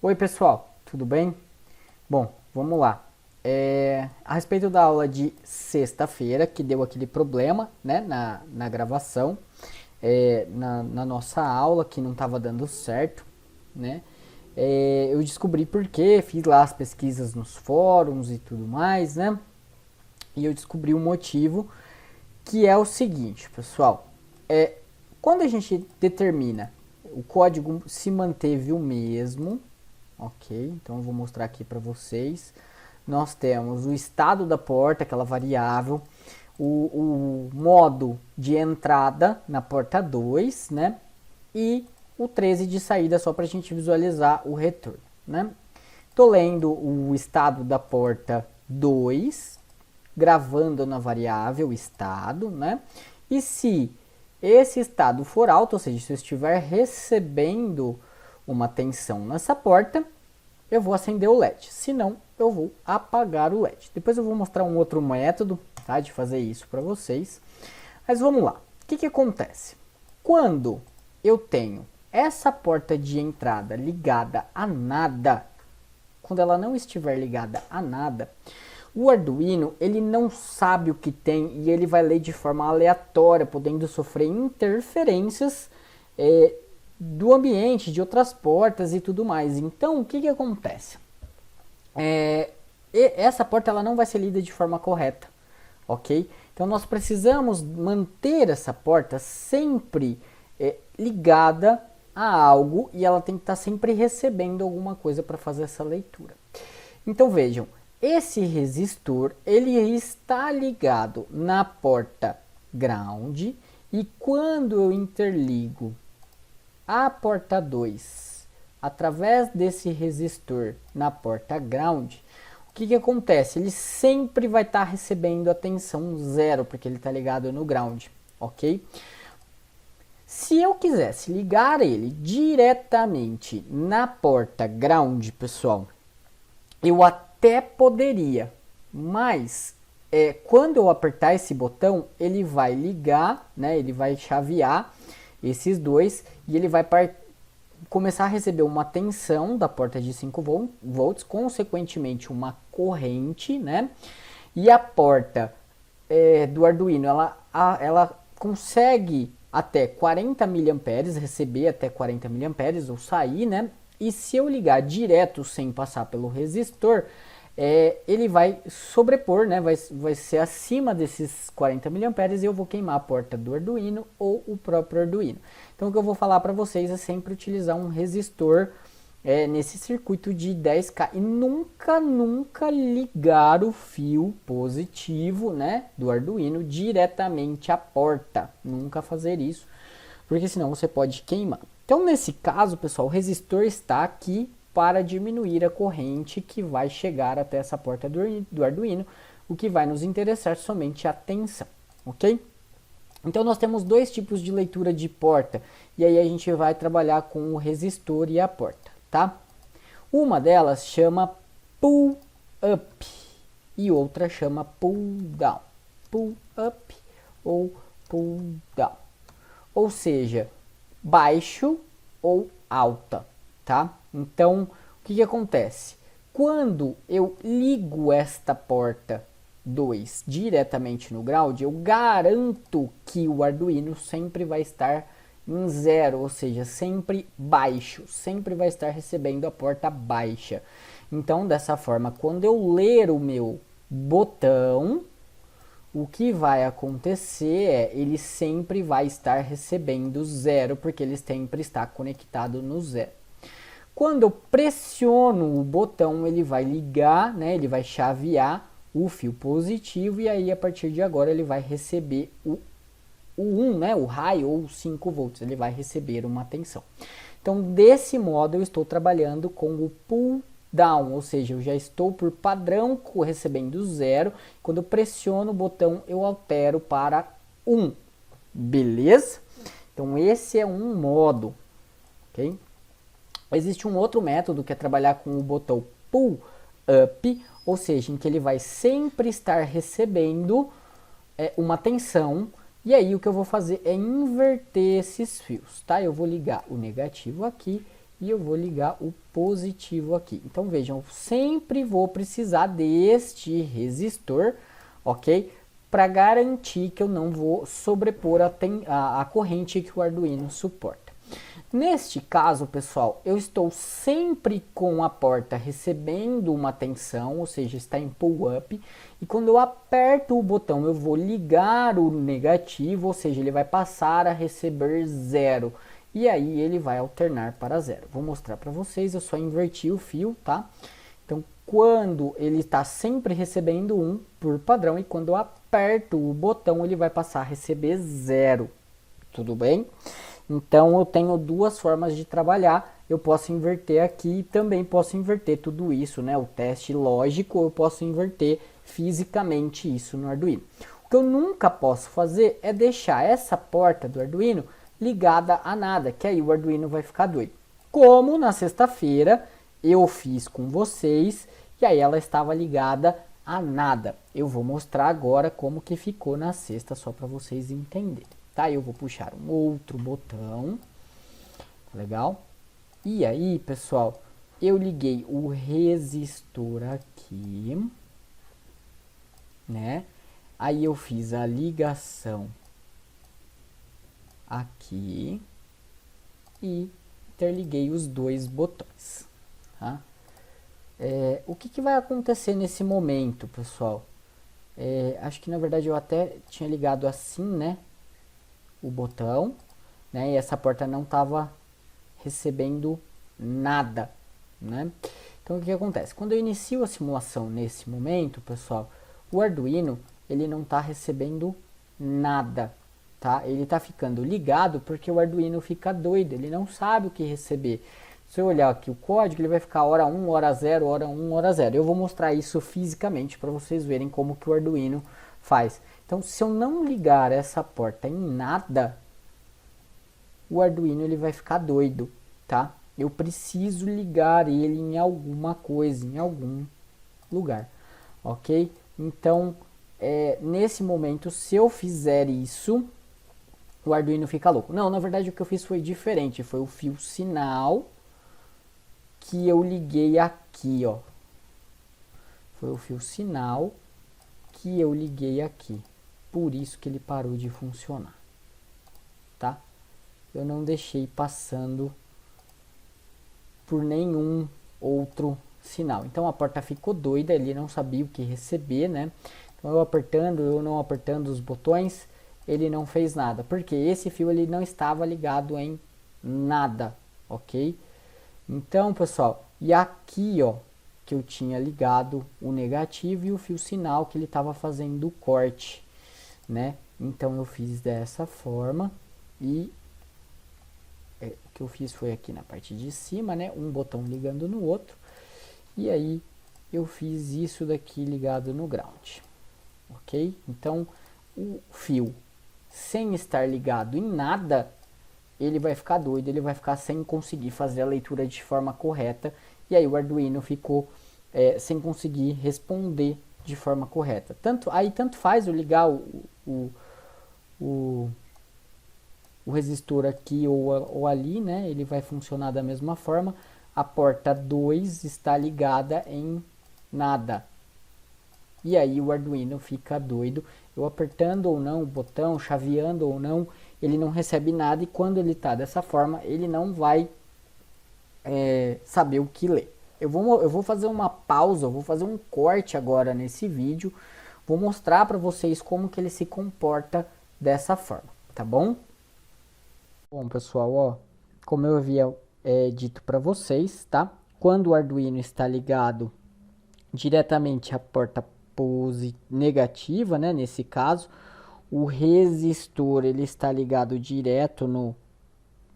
Oi pessoal, tudo bem? Bom, vamos lá. A respeito da aula de sexta-feira, que deu aquele problema né, na gravação, na nossa aula, que não estava dando certo, né? Eu descobri por quê, fiz lá as pesquisas nos fóruns e tudo mais, né? E eu descobri um motivo, que é o seguinte, pessoal. É, Quando a gente determina o código se manteve o mesmo, ok? Então eu vou mostrar aqui para vocês. Nós temos o estado da porta, aquela variável, o modo de entrada na porta 2, né? E o 13 de saída, só para a gente visualizar o retorno, né? Estou lendo o estado da porta 2, gravando na variável estado, né? E se esse estado for alto, ou seja, se eu estiver recebendo uma tensão nessa porta, eu vou acender o LED. Se não, eu vou apagar o LED. Depois eu vou mostrar um outro método, tá, de fazer isso para vocês. Mas vamos lá. O que acontece? Quando eu tenho essa porta de entrada ligada a nada, quando ela não estiver ligada a nada, o Arduino ele não sabe o que tem e ele vai ler de forma aleatória, podendo sofrer interferências do ambiente, de outras portas e tudo mais. Então, o que acontece? Essa porta ela não vai ser lida de forma correta, ok? Então, nós precisamos manter essa porta sempre ligada a algo e ela tem que estar sempre recebendo alguma coisa para fazer essa leitura. Então, vejam, esse resistor ele está ligado na porta ground e quando eu interligo a porta 2 através desse resistor na porta ground, o que acontece? Ele sempre vai estar recebendo a tensão zero, porque ele está ligado no ground, ok? Se eu quisesse ligar ele diretamente na porta ground, pessoal, eu até poderia, mas quando eu apertar esse botão, ele vai ligar, né? Ele vai chavear esses dois e ele vai começar a receber uma tensão da porta de 5 volts, consequentemente uma corrente, né? E a porta do Arduino, ela consegue até 40 mA, receber até 40 mA ou sair, né? E se eu ligar direto sem passar pelo resistor, ele vai sobrepor, né? Vai ser acima desses 40 mA e eu vou queimar a porta do Arduino ou o próprio Arduino. Então o que eu vou falar para vocês é sempre utilizar um resistor nesse circuito de 10K e nunca ligar o fio positivo, né, do Arduino diretamente à porta. Nunca fazer isso, porque senão você pode queimar. Então nesse caso, pessoal, o resistor está aqui para diminuir a corrente que vai chegar até essa porta do Arduino, o que vai nos interessar somente a tensão, ok? Então nós temos dois tipos de leitura de porta, e aí a gente vai trabalhar com o resistor e a porta, tá? Uma delas chama pull up e outra chama pull down. Pull up ou pull down. Ou seja, baixo ou alta, tá? Então, o que acontece? Quando eu ligo esta porta 2 diretamente no ground, eu garanto que o Arduino sempre vai estar em zero, ou seja, sempre baixo, sempre vai estar recebendo a porta baixa. Então, dessa forma, quando eu ler o meu botão, o que vai acontecer ele sempre vai estar recebendo zero, porque ele sempre está conectado no zero. Quando eu pressiono o botão, ele vai ligar, né, ele vai chavear o fio positivo e aí a partir de agora ele vai receber o 1, né, o high ou 5 volts, ele vai receber uma tensão. Então, desse modo, eu estou trabalhando com o pull down, ou seja, eu já estou por padrão recebendo zero. Quando eu pressiono o botão, eu altero para 1. Beleza? Então, esse é um modo, ok? Existe um outro método que é trabalhar com o botão pull up, ou seja, em que ele vai sempre estar recebendo uma tensão. E aí o que eu vou fazer é inverter esses fios, tá? Eu vou ligar o negativo aqui e eu vou ligar o positivo aqui. Então vejam, eu sempre vou precisar deste resistor, ok? Para garantir que eu não vou sobrepor a corrente que o Arduino suporta. Neste caso, pessoal, eu estou sempre com a porta recebendo uma tensão, ou seja, está em pull up, e quando eu aperto o botão eu vou ligar o negativo, ou seja, ele vai passar a receber 0, e aí ele vai alternar para 0. Vou mostrar para vocês, eu só inverti o fio, tá? Então, quando ele está sempre recebendo 1 por padrão, e quando eu aperto o botão ele vai passar a receber 0, tudo bem? Então eu tenho duas formas de trabalhar, eu posso inverter aqui e também posso inverter tudo isso, né? O teste lógico, eu posso inverter fisicamente isso no Arduino. O que eu nunca posso fazer é deixar essa porta do Arduino ligada a nada, que aí o Arduino vai ficar doido. Como na sexta-feira eu fiz com vocês, e aí ela estava ligada a nada. Eu vou mostrar agora como que ficou na sexta, só para vocês entenderem. Tá, eu vou puxar um outro botão, legal? E aí, pessoal, eu liguei o resistor aqui, né? Aí eu fiz a ligação aqui e interliguei os dois botões, tá? O que vai acontecer nesse momento, pessoal? Acho que na verdade eu até tinha ligado assim, né? O botão, né? E essa porta não estava recebendo nada, né? Então o que acontece? Quando eu inicio a simulação nesse momento, pessoal, o Arduino ele não está recebendo nada, tá? Ele está ficando ligado porque o Arduino fica doido, ele não sabe o que receber. Se eu olhar aqui o código, ele vai ficar hora 1, hora 0, hora 1, hora 0. Eu vou mostrar isso fisicamente para vocês verem como que o Arduino faz. Então, se eu não ligar essa porta em nada, o Arduino ele vai ficar doido, tá? Eu preciso ligar ele em alguma coisa, em algum lugar, ok? Então, nesse momento, se eu fizer isso, o Arduino fica louco. Não, na verdade o que eu fiz foi diferente, foi o fio sinal que eu liguei aqui, ó. Foi o fio sinal que eu liguei aqui. Por isso que ele parou de funcionar, tá? Eu não deixei passando por nenhum outro sinal. Então a porta ficou doida, ele não sabia o que receber, né? Então eu apertando, eu não apertando os botões, ele não fez nada. Porque esse fio ele não estava ligado em nada, ok? Então, pessoal, e aqui, ó, que eu tinha ligado o negativo e o fio sinal que ele estava fazendo o corte, né? Então eu fiz dessa forma e o que eu fiz foi aqui na parte de cima, né? Um botão ligando no outro e aí eu fiz isso daqui ligado no ground, ok? Então o fio sem estar ligado em nada, ele vai ficar doido, ele vai ficar sem conseguir fazer a leitura de forma correta e aí o Arduino ficou sem conseguir responder de forma correta. Tanto faz eu ligar o resistor aqui ou ali, né? Ele vai funcionar da mesma forma. A porta 2 está ligada em nada. E aí o Arduino fica doido. Eu apertando ou não o botão, chaveando ou não, ele não recebe nada. E quando ele está dessa forma, ele não vai saber o que ler. Eu vou fazer uma pausa, eu vou fazer um corte agora nesse vídeo. Vou mostrar para vocês como que ele se comporta dessa forma, tá bom? Bom, pessoal, ó, como eu havia dito para vocês, tá? Quando o Arduino está ligado diretamente à porta negativa, né? Nesse caso, o resistor ele está ligado direto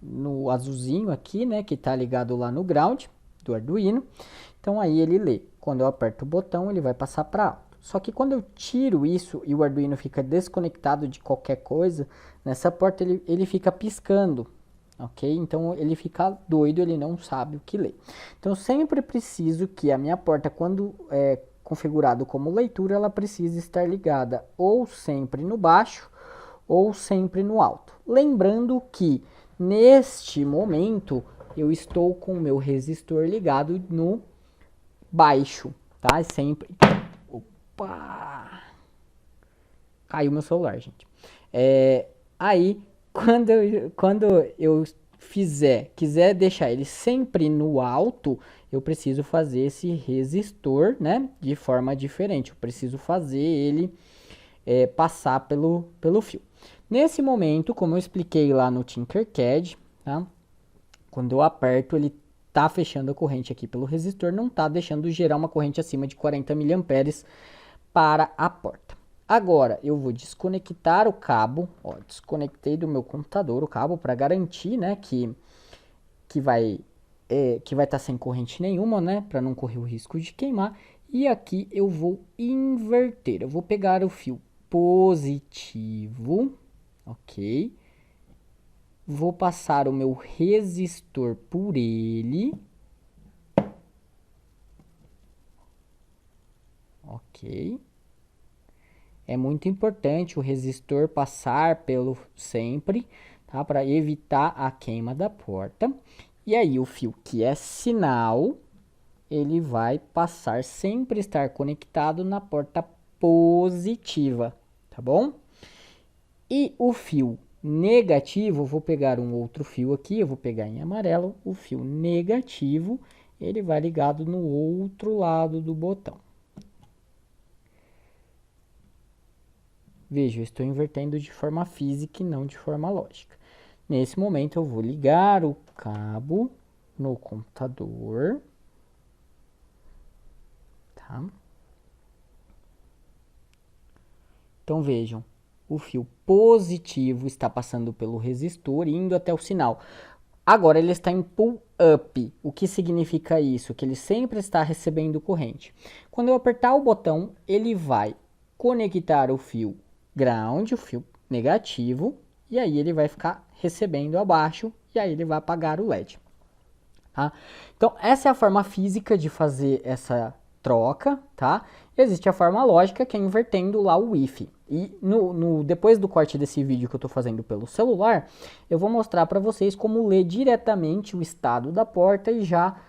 no azulzinho aqui, né? Que está ligado lá no ground do Arduino. Então aí ele lê. Quando eu aperto o botão, ele vai passar para alto. Só que quando eu tiro isso e o Arduino fica desconectado de qualquer coisa, nessa porta ele fica piscando, ok? Então ele fica doido, ele não sabe o que ler. Então eu sempre preciso que a minha porta, quando é configurado como leitura, ela precisa estar ligada ou sempre no baixo ou sempre no alto. Lembrando que neste momento eu estou com o meu resistor ligado no baixo, tá? Sempre... Opa! Caiu meu celular, gente. Aí, quando eu quiser deixar ele sempre no alto, eu preciso fazer esse resistor, né? De forma diferente. Eu preciso fazer ele passar pelo fio. Nesse momento, como eu expliquei lá no Tinkercad, tá? Quando eu aperto, ele tá fechando a corrente aqui pelo resistor, não tá deixando gerar uma corrente acima de 40 mA para a porta. Agora, eu vou desconectar o cabo, ó, desconectei do meu computador o cabo para garantir, né, que vai estar sem corrente nenhuma, né, para não correr o risco de queimar. E aqui eu vou inverter, eu vou pegar o fio positivo, ok? Vou passar o meu resistor por ele, ok? É muito importante o resistor passar pelo sempre, tá? Para evitar a queima da porta. E aí o fio que é sinal, ele vai passar sempre estar conectado na porta positiva, tá bom? E o fio negativo, vou pegar um outro fio aqui, eu vou pegar em amarelo, o fio negativo, ele vai ligado no outro lado do botão. Veja, eu estou invertendo de forma física e não de forma lógica. Nesse momento eu vou ligar o cabo no computador. Tá? Então vejam, o fio positivo está passando pelo resistor e indo até o sinal. Agora ele está em pull up. O que significa isso? Que ele sempre está recebendo corrente. Quando eu apertar o botão, ele vai conectar o fio ground, o fio negativo, e aí ele vai ficar recebendo abaixo, e aí ele vai apagar o LED. Tá? Então, essa é a forma física de fazer essa troca, tá? Existe a forma lógica, que é invertendo lá o if. E depois do corte desse vídeo que eu estou fazendo pelo celular, eu vou mostrar para vocês como ler diretamente o estado da porta e já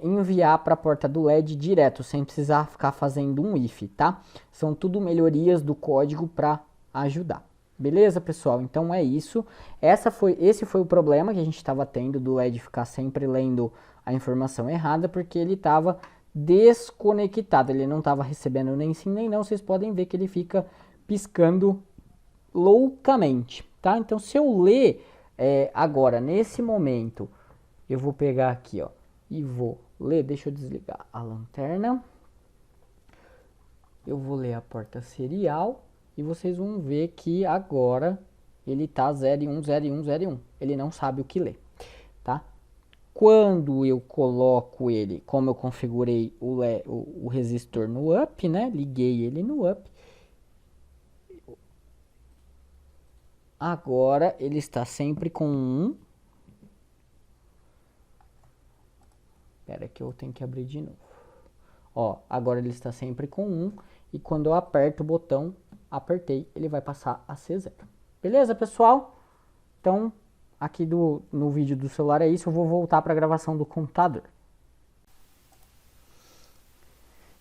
enviar para a porta do LED direto, sem precisar ficar fazendo um if, tá? São tudo melhorias do código para ajudar. Beleza, pessoal? Então é isso. Esse foi o problema que a gente estava tendo do LED ficar sempre lendo a informação errada, porque ele estava desconectado. Ele não estava recebendo nem sim nem não. Vocês podem ver que ele fica piscando loucamente, tá? Então se eu ler agora, nesse momento, eu vou pegar aqui, ó, e vou ler. Deixa eu desligar a lanterna. Eu vou ler a porta serial. E vocês vão ver que agora ele tá 010101. Ele não sabe o que ler, tá? Quando eu coloco ele, como eu configurei o resistor no up, né? Liguei ele no up. Agora ele está sempre com 1. Espera que eu tenho que abrir de novo. Ó, agora ele está sempre com 1. E quando eu aperto o botão, apertei, ele vai passar a ser 0. Beleza, pessoal? Então, aqui no vídeo do celular é isso. Eu vou voltar para a gravação do computador.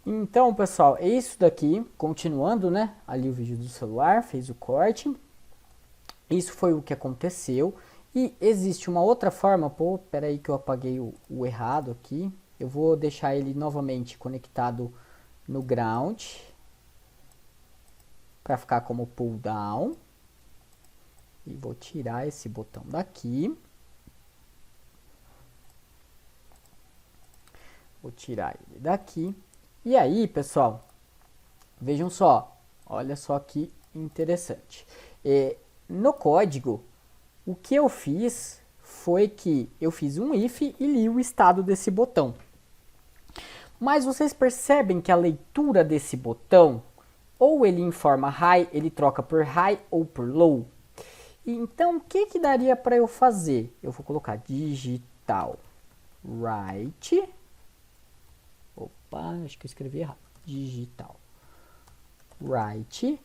Então, pessoal, é isso daqui. Continuando, né? Ali o vídeo do celular, fez o corte. Isso foi o que aconteceu. E existe uma outra forma. Pô, peraí que eu apaguei o errado aqui. Eu vou deixar ele novamente conectado no ground, para ficar como pull down. E vou tirar esse botão daqui. Vou tirar ele daqui. E aí, pessoal, vejam só. Olha só que interessante. No código, o que eu fiz foi que eu fiz um if e li o estado desse botão. Mas vocês percebem que a leitura desse botão, ou ele informa high, ele troca por high ou por low. Então, o que daria para eu fazer? Eu vou colocar digital write. Opa, acho que eu escrevi errado. Digital write.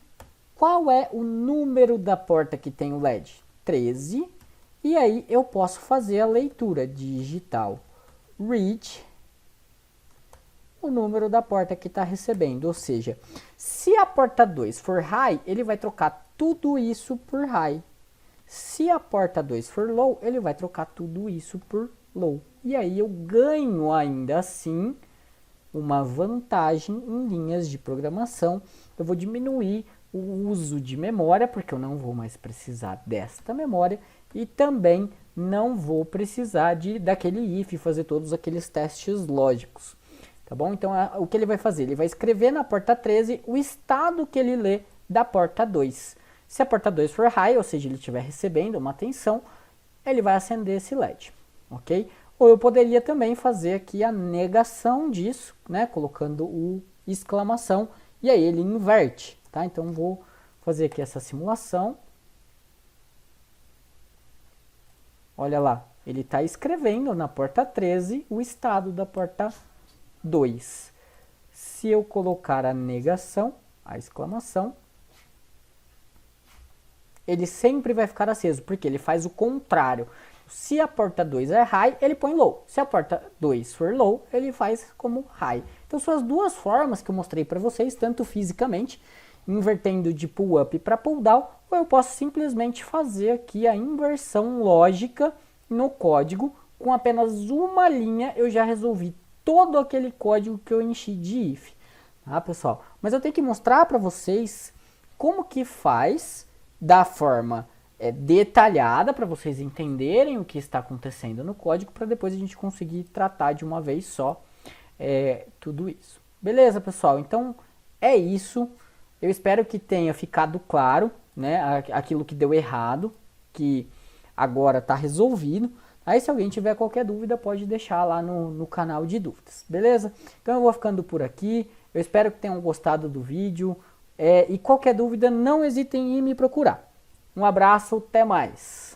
Qual é o número da porta que tem o LED? 13. E aí eu posso fazer a leitura digital read o número da porta que está recebendo. Ou seja, se a porta 2 for high, ele vai trocar tudo isso por high. Se a porta 2 for low, ele vai trocar tudo isso por low. E aí eu ganho ainda assim uma vantagem em linhas de programação. Eu vou diminuir o uso de memória, porque eu não vou mais precisar desta memória. E também não vou precisar daquele if, fazer todos aqueles testes lógicos. Tá bom? Então, o que ele vai fazer? Ele vai escrever na porta 13 o estado que ele lê da porta 2. Se a porta 2 for high, ou seja, ele estiver recebendo uma atenção, ele vai acender esse LED, ok? Ou eu poderia também fazer aqui a negação disso, né? Colocando o exclamação, e aí ele inverte, tá? Então, vou fazer aqui essa simulação. Olha lá, ele está escrevendo na porta 13 o estado da porta 2. Se eu colocar a negação, a exclamação, ele sempre vai ficar aceso, porque ele faz o contrário. Se a porta 2 é high, ele põe low. Se a porta 2 for low, ele faz como high. Então são as duas formas que eu mostrei para vocês, tanto fisicamente, invertendo de pull up para pull down, ou eu posso simplesmente fazer aqui a inversão lógica no código. Com apenas uma linha eu já resolvi todo aquele código que eu enchi de if. Tá, pessoal? Mas eu tenho que mostrar para vocês como que faz da forma detalhada, para vocês entenderem o que está acontecendo no código, para depois a gente conseguir tratar de uma vez só tudo isso. Beleza, pessoal? Então é isso. Eu espero que tenha ficado claro, né, aquilo que deu errado, que agora está resolvido. Aí se alguém tiver qualquer dúvida, pode deixar lá no canal de dúvidas, beleza? Então eu vou ficando por aqui, eu espero que tenham gostado do vídeo, e qualquer dúvida não hesitem em me procurar. Um abraço, até mais!